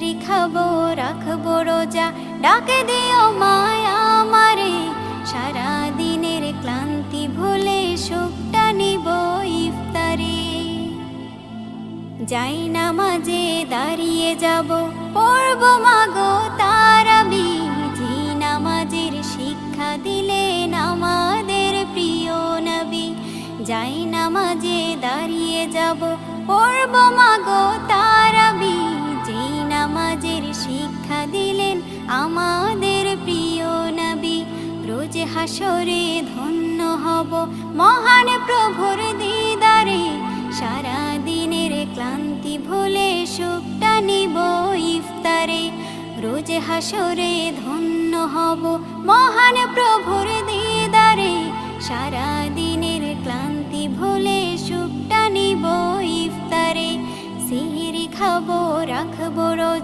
সিহরি খাবো রাখবো রোজা, ডাকে দিও মায়া আমারে। সারা দিনের ক্লান্তি ভুলে সুখটা নিব ইফতারে। যাই নামাজে দাঁড়িয়ে যাব, পড়ব মাগো তারাবি। যে নামাজের শিক্ষা দিলেন আমাদের প্রিয় নবী। যাই নামাজে দাঁড়িয়ে যাব, পড়ব মাগো তারাবি। যে নামাজের শিক্ষা দিলেন আমাদের প্রিয় নবী। রোজ হাসরে ধন্য হব মহান প্রভুর দিদারে। সারা দিনের ক্লান্তি ভুলে সুখটা নিব ইফতারে। রোজ হাসরে ধন্য হব মহান প্রভুর দিদারে। সারা দিনের ক্লান্তি ভুলে সুখটা নিব ইফতারে। সিহরি খাবো রাখবো রোজা।